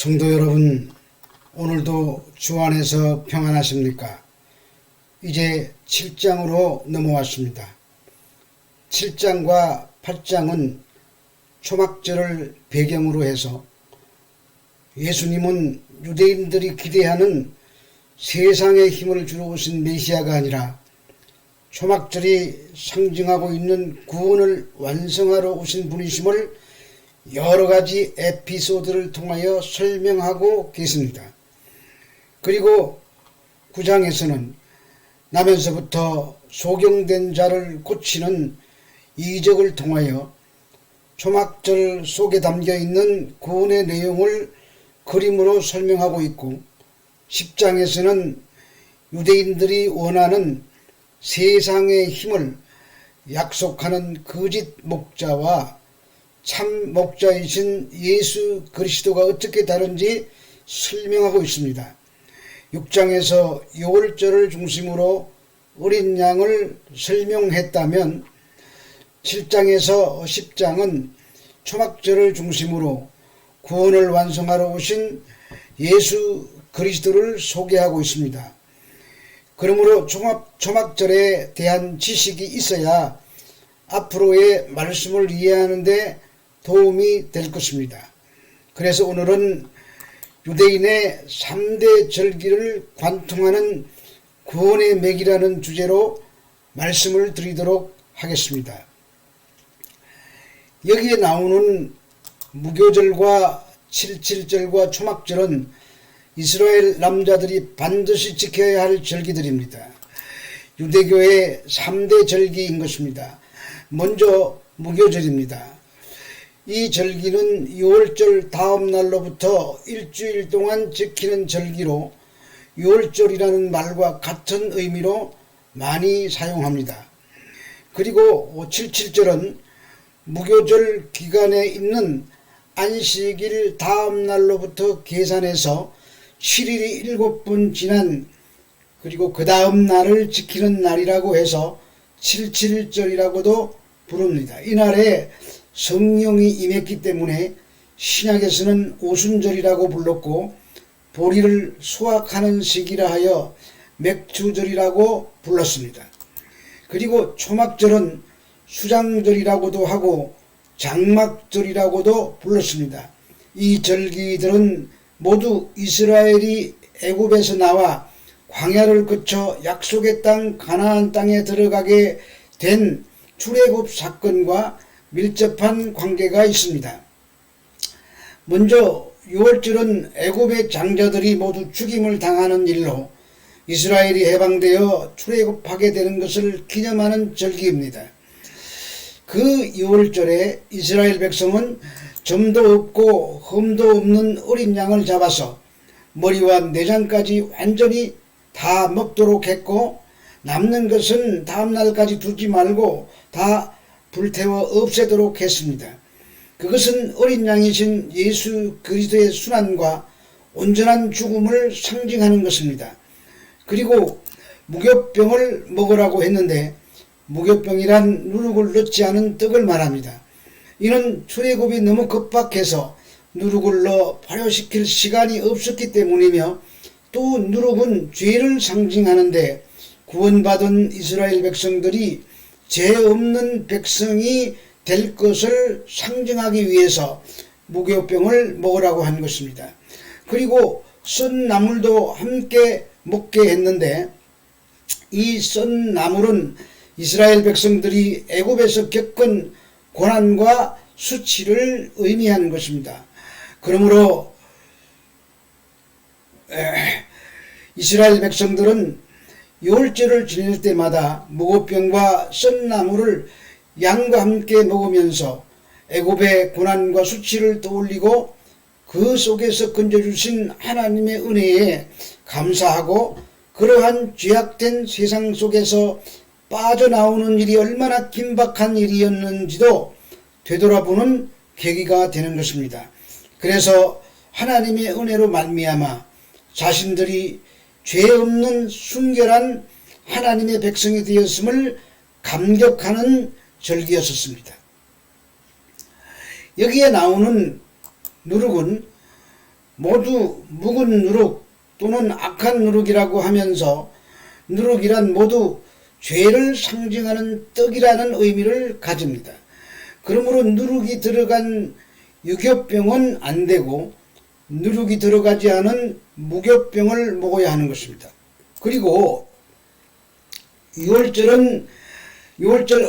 성도 여러분, 오늘도 주 안에서 평안하십니까? 이제 7장으로 넘어왔습니다. 7장과 8장은 초막절을 배경으로 해서 예수님은 유대인들이 기대하는 세상의 힘을 주러 오신 메시아가 아니라 초막절이 상징하고 있는 구원을 완성하러 오신 분이심을 여러 가지 에피소드를 통하여 설명하고 계십니다. 그리고 9장에서는 나면서부터 소경된 자를 고치는 이적을 통하여 초막절 속에 담겨있는 구원의 내용을 그림으로 설명하고 있고, 10장에서는 유대인들이 원하는 세상의 힘을 약속하는 거짓 목자와 참 목자이신 예수 그리스도가 어떻게 다른지 설명하고 있습니다. 6장에서 유월절을 중심으로 어린 양을 설명했다면 7장에서 10장은 초막절을 중심으로 구원을 완성하러 오신 예수 그리스도를 소개하고 있습니다. 그러므로 초막절에 대한 지식이 있어야 앞으로의 말씀을 이해하는 데 도움이 될 것입니다. 그래서 오늘은 유대인의 3대 절기를 관통하는 구원의 맥이라는 주제로 말씀을 드리도록 하겠습니다. 여기에 나오는 무교절과 7.7절과 초막절은 이스라엘 남자들이 반드시 지켜야 할 절기들입니다. 유대교의 3대 절기인 것입니다. 먼저 무교절입니다. 이 절기는 유월절 다음 날로부터 일주일 동안 지키는 절기로 유월절이라는 말과 같은 의미로 많이 사용합니다. 그리고 7.7절은 무교절 기간에 있는 안식일 다음 날로부터 계산해서 7일이 7번 지난 그리고 그 다음 날을 지키는 날이라고 해서 7.7절이라고도 부릅니다. 이날에 성령이 임했기 때문에 신약에서는 오순절이라고 불렀고, 보리를 수확하는 시기라 하여 맥추절이라고 불렀습니다. 그리고 초막절은 수장절이라고도 하고 장막절이라고도 불렀습니다. 이 절기들은 모두 이스라엘이 애굽에서 나와 광야를 거쳐 약속의 땅 가나안 땅에 들어가게 된 출애굽 사건과 밀접한 관계가 있습니다. 먼저 유월절은 애굽의 장자들이 모두 죽임을 당하는 일로 이스라엘이 해방되어 출애굽하게 되는 것을 기념하는 절기입니다. 그 유월절에 이스라엘 백성은 점도 없고 흠도 없는 어린 양을 잡아서 머리와 내장까지 완전히 다 먹도록 했고, 남는 것은 다음 날까지 두지 말고 다 불태워 없애도록 했습니다. 그것은 어린 양이신 예수 그리스도의 순환과 온전한 죽음을 상징하는 것입니다. 그리고 무교병을 먹으라고 했는데, 무교병이란 누룩을 넣지 않은 떡을 말합니다. 이는 출애굽이 너무 급박해서 누룩을 넣어 발효시킬 시간이 없었기 때문이며, 또 누룩은 죄를 상징하는데 구원받은 이스라엘 백성들이 죄 없는 백성이 될 것을 상징하기 위해서 무교병을 먹으라고 한 것입니다. 그리고 썬 나물도 함께 먹게 했는데, 이 썬 나물은 이스라엘 백성들이 애굽에서 겪은 고난과 수치를 의미하는 것입니다. 그러므로 이스라엘 백성들은 유월절을 지낼 때마다 무교병과 썬 나물을 양과 함께 먹으면서 애굽의 고난과 수치를 떠올리고 그 속에서 건져주신 하나님의 은혜에 감사하고, 그러한 죄악된 세상 속에서 빠져나오는 일이 얼마나 긴박한 일이었는지도 되돌아보는 계기가 되는 것입니다. 그래서 하나님의 은혜로 말미암아 자신들이 죄 없는 순결한 하나님의 백성이 되었음을 감격하는 절기였었습니다. 여기에 나오는 누룩은 모두 묵은 누룩 또는 악한 누룩이라고 하면서 누룩이란 모두 죄를 상징하는 떡이라는 의미를 가집니다. 그러므로 누룩이 들어간 유교병은 안 되고 누룩이 들어가지 않은 무교병을 먹어야 하는 것입니다. 그리고 6월절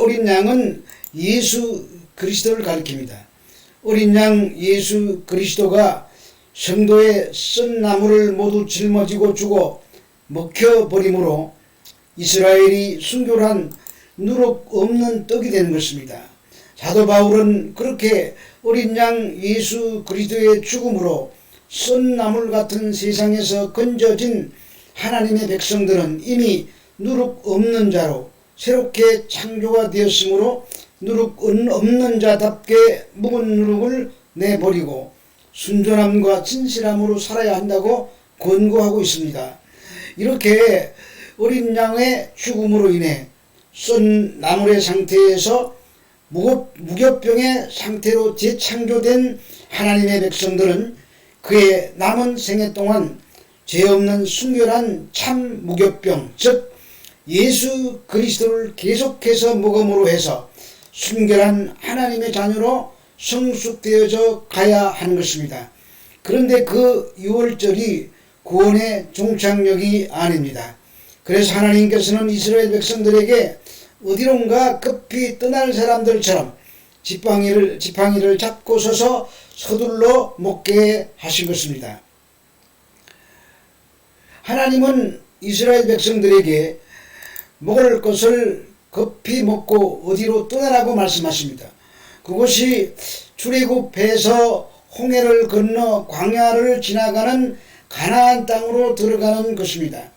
어린 양은 예수 그리스도를 가리킵니다. 어린 양 예수 그리스도가 성도의 쓴 나무를 모두 짊어지고 죽어 먹혀버림으로 이스라엘이 순교한 누룩 없는 떡이 되는 것입니다. 사도 바울은 그렇게 어린 양 예수 그리스도의 죽음으로 쓴 나물 같은 세상에서 건져진 하나님의 백성들은 이미 누룩 없는 자로 새롭게 창조가 되었으므로 누룩 없는 자답게 묵은 누룩을 내버리고 순전함과 진실함으로 살아야 한다고 권고하고 있습니다. 이렇게 어린 양의 죽음으로 인해 쏜 나물의 상태에서 무교병의 상태로 재창조된 하나님의 백성들은 그의 남은 생애 동안 죄 없는 순결한 참 무교병, 즉 예수 그리스도를 계속해서 먹음으로 해서 순결한 하나님의 자녀로 성숙되어져 가야 하는 것입니다. 그런데 그 6월절이 구원의 종착역이 아닙니다. 그래서 하나님께서는 이스라엘 백성들에게 어디론가 급히 떠날 사람들처럼 지팡이를 잡고 서서 서둘러 먹게 하신 것입니다. 하나님은 이스라엘 백성들에게 먹을 것을 급히 먹고 어디로 떠나라고 말씀하십니다. 그것이 출애굽해서 홍해를 건너 광야를 지나가는 가나안 땅으로 들어가는 것입니다.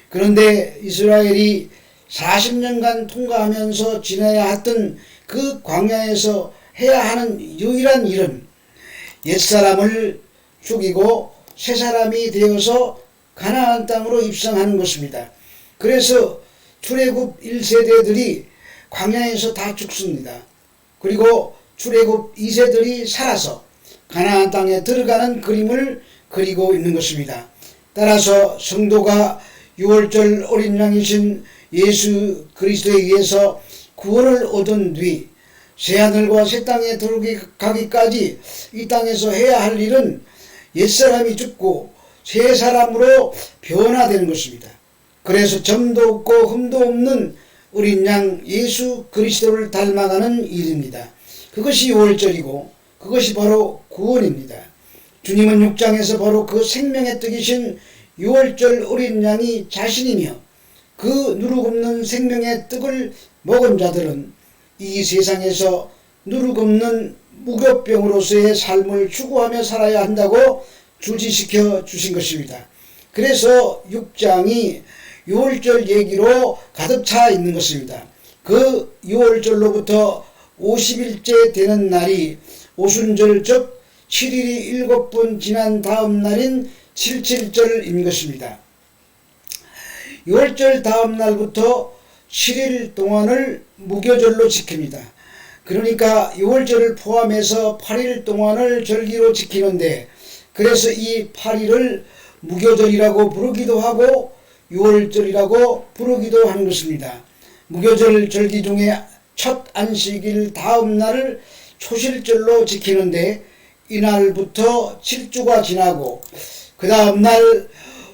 그런데 이스라엘이 40년간 통과하면서 지나야 했던 그 광야에서 해야 하는 유일한 일은 옛사람을 죽이고 새사람이 되어서 가나안 땅으로 입성하는 것입니다. 그래서 출애굽 1세대들이 광야에서 다 죽습니다. 그리고 출애굽 2세들이 살아서 가나안 땅에 들어가는 그림을 그리고 있는 것입니다. 따라서 성도가 6월절 어린 양이신 예수 그리스도에 의해서 구원을 얻은 뒤 새하늘과 새 땅에 들어가기까지 이 땅에서 해야 할 일은 옛사람이 죽고 새 사람으로 변화되는 것입니다. 그래서 점도 없고 흠도 없는 어린 양 예수 그리스도를 닮아가는 일입니다. 그것이 6월절이고 그것이 바로 구원입니다. 주님은 6장에서 바로 그 생명의 떡이신 6월절 어린 양이 자신이며 그 누룩 없는 생명의 떡을 먹은 자들은 이 세상에서 누룩 없는 무교병으로서의 삶을 추구하며 살아야 한다고 주지시켜 주신 것입니다. 그래서 6장이 6월절 얘기로 가득 차 있는 것입니다. 그 6월절로부터 50일째 되는 날이 오순절 즉 7일이 7번 지난 다음 날인 77절인 것입니다. 6월절 다음 날부터 7일 동안을 무교절로 지킵니다. 그러니까 6월절을 포함해서 8일 동안을 절기로 지키는데 그래서 이 8일을 무교절이라고 부르기도 하고 6월절이라고 부르기도 하는 것입니다. 무교절 절기 중에 첫 안식일 다음 날을 초실절로 지키는데 이날부터 7주가 지나고 그 다음 날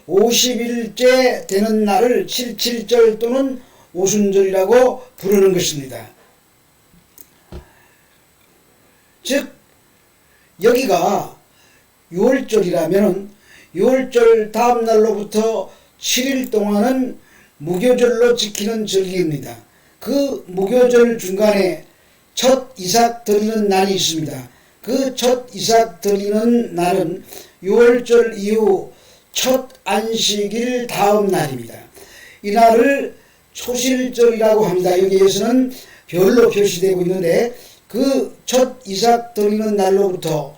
50일째 되는 날을 77절 또는 오순절이라고 부르는 것입니다. 즉 여기가 6월절이라면 6월절 다음 날로부터 7일 동안은 무교절로 지키는 절기입니다. 그 무교절 중간에 첫 이삭 드리는 날이 있습니다. 그 첫 이삭 드리는 날은 6월절 이후 첫 안식일 다음 날입니다. 이 날을 초실절이라고 합니다. 여기에서는 별로 표시되고 있는데 그 첫 이삭 드리는 날로부터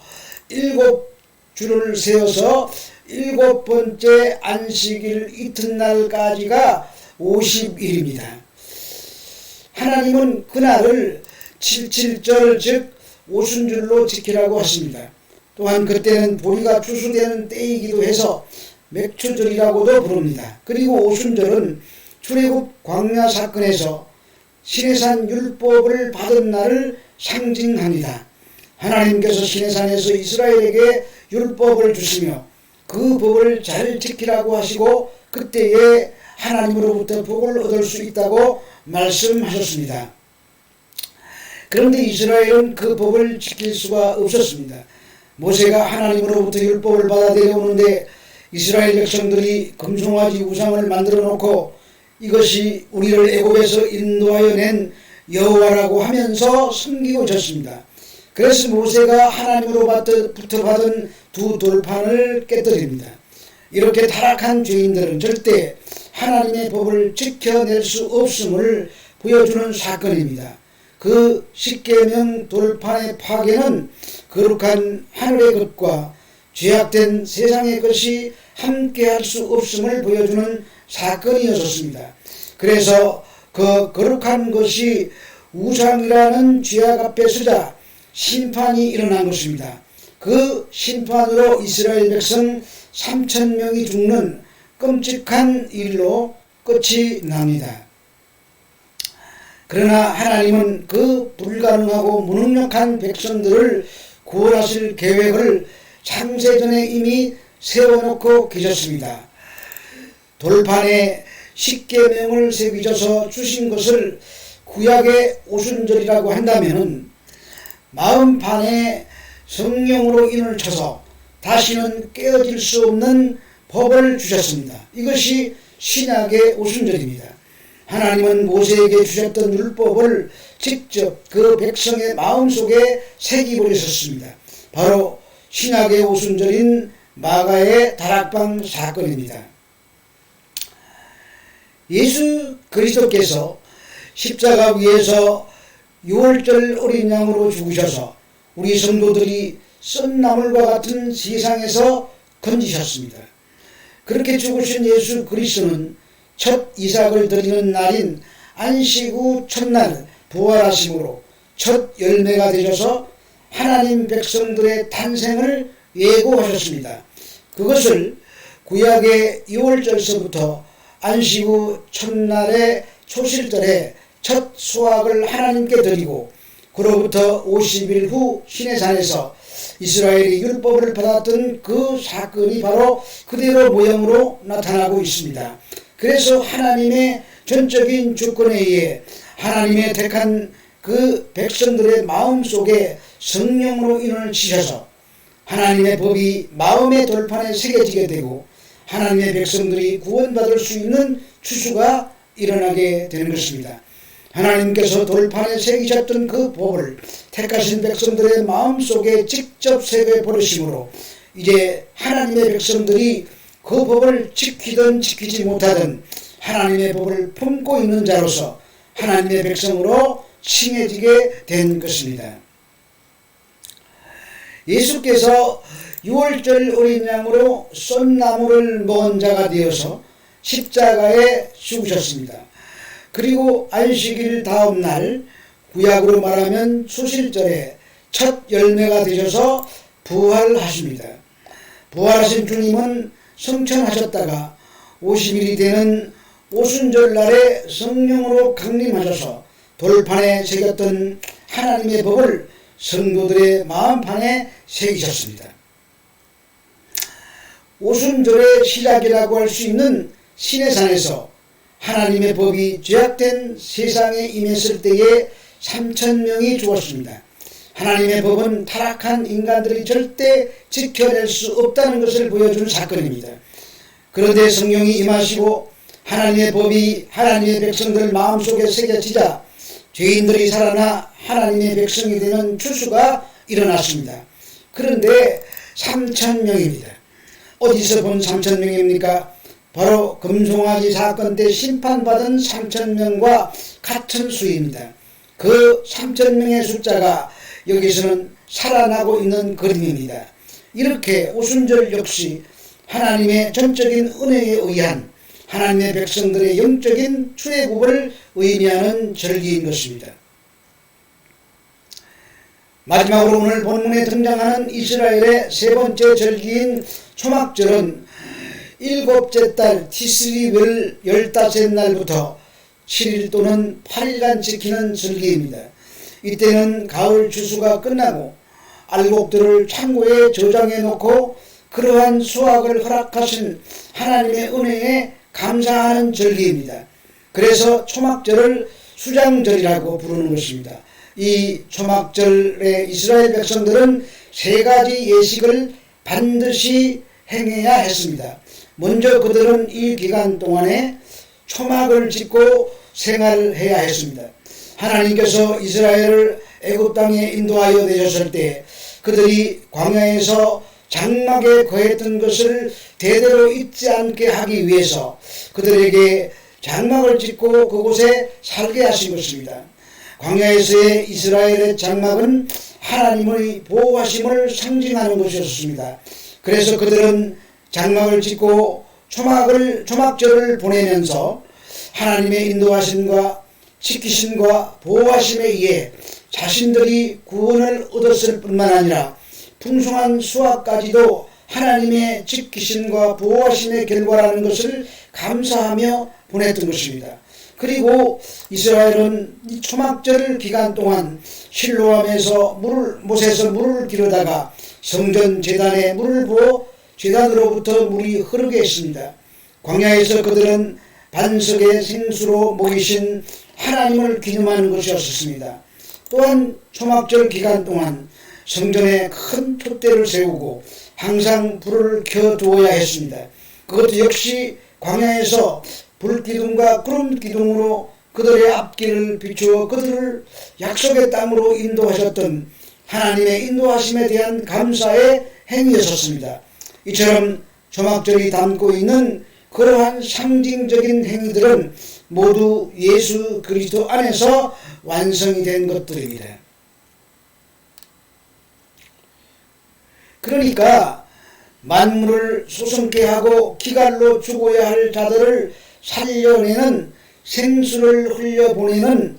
7주를 세워서 7번째 안식일 이튿날까지가 50일입니다. 하나님은 그날을 77절 즉 오순절로 지키라고 하십니다. 또한 그때는 보리가 추수되는 때이기도 해서 맥추절이라고도 부릅니다. 그리고 오순절은 출애굽 광야 사건에서 시내산 율법을 받은 날을 상징합니다. 하나님께서 시내산에서 이스라엘에게 율법을 주시며 그 법을 잘 지키라고 하시고 그때에 하나님으로부터 복을 얻을 수 있다고 말씀하셨습니다. 그런데 이스라엘은 그 법을 지킬 수가 없었습니다. 모세가 하나님으로부터 율법을 받아 내려오는데 이스라엘 백성들이 금송아지 우상을 만들어 놓고 이것이 우리를 애굽에서 인도하여 낸 여호와라고 하면서 섬기고 졌습니다. 그래서 모세가 하나님으로부터 받은 두 돌판을 깨뜨립니다. 이렇게 타락한 죄인들은 절대 하나님의 법을 지켜낼 수 없음을 보여주는 사건입니다. 그 십계명 돌판의 파괴는 거룩한 하늘의 것과 죄악된 세상의 것이 함께할 수 없음을 보여주는 사건이었습니다. 그래서 그 거룩한 것이 우상이라는 죄악 앞에 서자 심판이 일어난 것입니다. 그 심판으로 이스라엘 백성 3,000명이 죽는 끔찍한 일로 끝이 납니다. 그러나 하나님은 그 불가능하고 무능력한 백성들을 구원하실 계획을 창세전에 이미 세워놓고 계셨습니다. 돌판에 십계명을 새기셔서 주신 것을 구약의 오순절이라고 한다면 마음판에 성령으로 인을 쳐서 다시는 깨어질 수 없는 법을 주셨습니다. 이것이 신약의 오순절입니다. 하나님은 모세에게 주셨던 율법을 직접 그 백성의 마음속에 새기버리셨습니다. 바로 신약의 오순절인 마가의 다락방 사건입니다. 예수 그리스도께서 십자가 위에서 유월절 어린 양으로 죽으셔서 우리 성도들이 썬나물과 같은 세상에서 건지셨습니다. 그렇게 죽으신 예수 그리스도는 첫 이삭을 드리는 날인 안식 후 첫날 부활하심으로 첫 열매가 되셔서 하나님 백성들의 탄생을 예고하셨습니다. 그것을 구약의 유월절서부터 안식 후 첫날의 초실절에 첫 수확을 하나님께 드리고 그로부터 50일 후 시내산에서 이스라엘이 율법을 받았던 그 사건이 바로 그대로 모형으로 나타나고 있습니다. 그래서 하나님의 전적인 주권에 의해 하나님의 택한 그 백성들의 마음속에 성령으로 인을 치셔서 하나님의 법이 마음의 돌판에 새겨지게 되고 하나님의 백성들이 구원받을 수 있는 추수가 일어나게 되는 것입니다. 하나님께서 돌판에 새기셨던 그 법을 택하신 백성들의 마음속에 직접 새겨버리심으로 이제 하나님의 백성들이 그 법을 지키든 지키지 못하든 하나님의 법을 품고 있는 자로서 하나님의 백성으로 칭해지게 된 것입니다. 예수께서 유월절 어린 양으로 쏜나무를 먹은 자가 되어서 십자가에 죽으셨습니다. 그리고 안식일 다음 날 구약으로 말하면 수실절에 첫 열매가 되셔서 부활하십니다. 부활하신 주님은 성천하셨다가 50일이 되는 오순절 날에 성령으로 강림하셔서 돌판에 새겼던 하나님의 법을 성도들의 마음판에 새기셨습니다. 오순절의 시작이라고 할 수 있는 시내산에서 하나님의 법이 죄악된 세상에 임했을 때에 3,000명이 죽었습니다. 하나님의 법은 타락한 인간들이 절대 지켜낼 수 없다는 것을 보여주는 사건입니다. 그런데 성령이 임하시고 하나님의 법이 하나님의 백성들 마음속에 새겨지자 죄인들이 살아나 하나님의 백성이 되는 추수가 일어났습니다. 그런데 3,000명입니다. 어디서 본 3,000명입니까? 바로 금송아지 사건 때 심판받은 3,000명과 같은 수입니다. 그 3,000명의 숫자가 여기서는 살아나고 있는 그림입니다. 이렇게 오순절 역시 하나님의 전적인 은혜에 의한 하나님의 백성들의 영적인 출애굽을 의미하는 절기인 것입니다. 마지막으로 오늘 본문에 등장하는 이스라엘의 세 번째 절기인 초막절은 일곱째 달 티스리웰 15날부터 7일 또는 8일간 지키는 절기입니다. 이때는 가을 추수가 끝나고 알곡들을 창고에 저장해 놓고 그러한 수확을 허락하신 하나님의 은혜에 감사하는 절기입니다. 그래서 초막절을 수장절이라고 부르는 것입니다. 이 초막절에 이스라엘 백성들은 세 가지 예식을 반드시 행해야 했습니다. 먼저 그들은 이 기간 동안에 초막을 짓고 생활해야 했습니다. 하나님께서 이스라엘을 애굽 땅에 인도하여 내셨을 때 그들이 광야에서 장막에 거했던 것을 대대로 잊지 않게 하기 위해서 그들에게 장막을 짓고 그곳에 살게 하신 것입니다. 광야에서의 이스라엘의 장막은 하나님의 보호하심을 상징하는 것이었습니다. 그래서 그들은 장막을 짓고 초막절을 보내면서 하나님의 인도하심과 지키심과 보호하심에 의해 자신들이 구원을 얻었을 뿐만 아니라 풍성한 수확까지도 하나님의 지키심과 보호하심의 결과라는 것을 감사하며 보냈던 것입니다. 그리고 이스라엘은 이 초막절 기간 동안 실로암에서 못에서 물을 기르다가 성전 제단에 물을 부어 제단으로부터 물이 흐르게 했습니다. 광야에서 그들은 반석의 생수로 먹이신 하나님을 기념하는 것이었습니다. 또한 초막절 기간 동안 성전에 큰 촛대를 세우고 항상 불을 켜두어야 했습니다. 그것도 역시 광야에서 불기둥과 구름기둥으로 그들의 앞길을 비추어 그들을 약속의 땅으로 인도하셨던 하나님의 인도하심에 대한 감사의 행위였었습니다. 이처럼 초막절이 담고 있는 그러한 상징적인 행위들은 모두 예수 그리스도 안에서 완성이 된 것들입니다. 그러니까 만물을 소성케 하고 기갈로 죽어야 할 자들을 살려내는 생수를 흘려보내는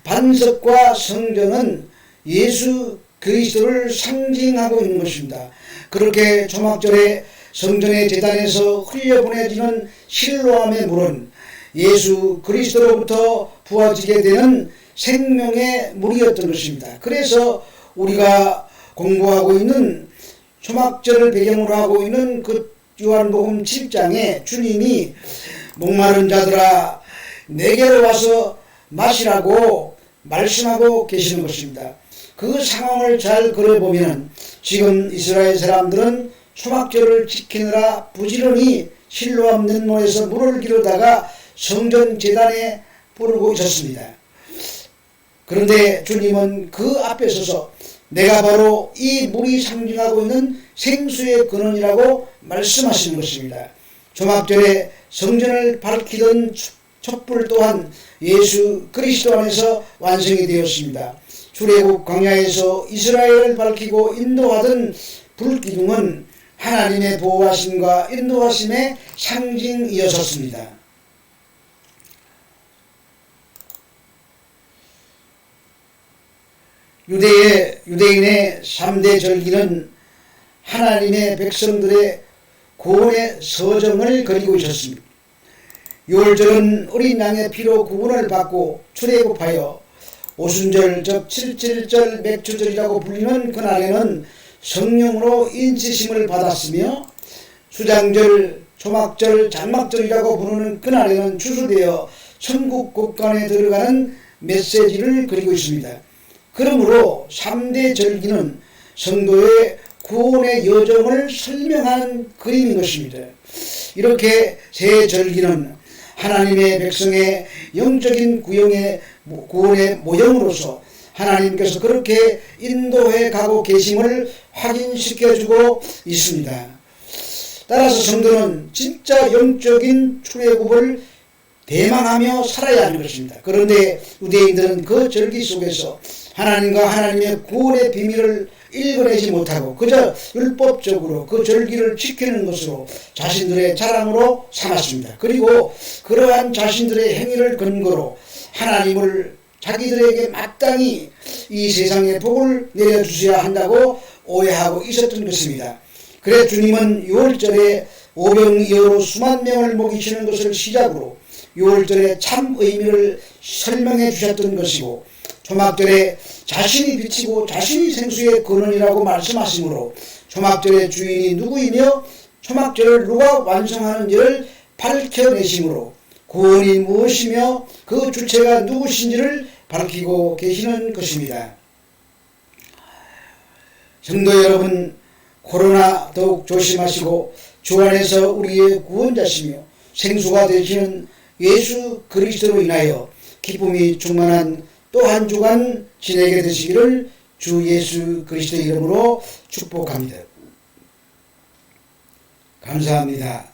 반석과 성전은 예수 그리스도를 상징하고 있는 것입니다. 그렇게 초막절에 성전의 제단에서 흘려보내지는 실로암의 물은 예수 그리스도로부터 부어지게 되는 생명의 물이었던 것입니다. 그래서 우리가 공부하고 있는 초막절을 배경으로 하고 있는 그 요한복음 7장에 주님이 목마른 자들아 내게로 와서 마시라고 말씀하고 계시는 것입니다. 그 상황을 잘 그려보면 지금 이스라엘 사람들은 초막절을 지키느라 부지런히 실로암 냇물에서 물을 기르다가 성전 제단에 부르고 있었습니다. 그런데 주님은 그 앞에 서서 내가 바로 이 물이 상징하고 있는 생수의 근원이라고 말씀하시는 것입니다. 초막절에 성전을 밝히던 촛불 또한 예수 그리스도 안에서 완성이 되었습니다. 출애굽 광야에서 이스라엘을 밝히고 인도하던 불기둥은 하나님의 보호하심과 인도하심의 상징이었습니다. 유대인의 3대 절기는 하나님의 백성들의 구원의 서정을 그리고 있었습니다. 유월절은 어린 양의 피로 구원을 받고 출애굽하여 오순절 즉 7.7절 맥주절이라고 불리는 그날에는 성령으로 인치심을 받았으며 수장절, 초막절, 장막절이라고 부르는 그날에는 추수되어 천국 국간에 들어가는 메시지를 그리고 있습니다. 그러므로 3대 절기는 성도의 구원의 여정을 설명하는 그림인 것입니다. 이렇게 세 절기는 하나님의 백성의 영적인 구원의 모형으로서 하나님께서 그렇게 인도해 가고 계심을 확인시켜주고 있습니다. 따라서 성도는 진짜 영적인 출애굽을 대망하며 살아야 하는 것입니다. 그런데 유대인들은 그 절기 속에서 하나님과 하나님의 구원의 비밀을 읽어내지 못하고 그저 율법적으로 그 절기를 지키는 것으로 자신들의 자랑으로 삼았습니다. 그리고 그러한 자신들의 행위를 근거로 하나님을 자기들에게 마땅히 이 세상에 복을 내려주셔야 한다고 오해하고 있었던 것입니다. 그래 주님은 6월절에 오병이어로 수만 명을 먹이시는 것을 시작으로 6월절의 참 의미를 설명해 주셨던 것이고, 초막절에 자신이 비치고 자신이 생수의 근원이라고 말씀하시므로 초막절의 주인이 누구이며 초막절을 누가 완성하는지를 밝혀내심으로 구원이 무엇이며 그 주체가 누구신지를 밝히고 계시는 것입니다. 성도 여러분, 코로나 더욱 조심하시고 주 안에서 우리의 구원자시며 생수가 되시는 예수 그리스도로 인하여 기쁨이 충만한 또 한 주간 지내게 되시기를 주 예수 그리스도 이름으로 축복합니다. 감사합니다.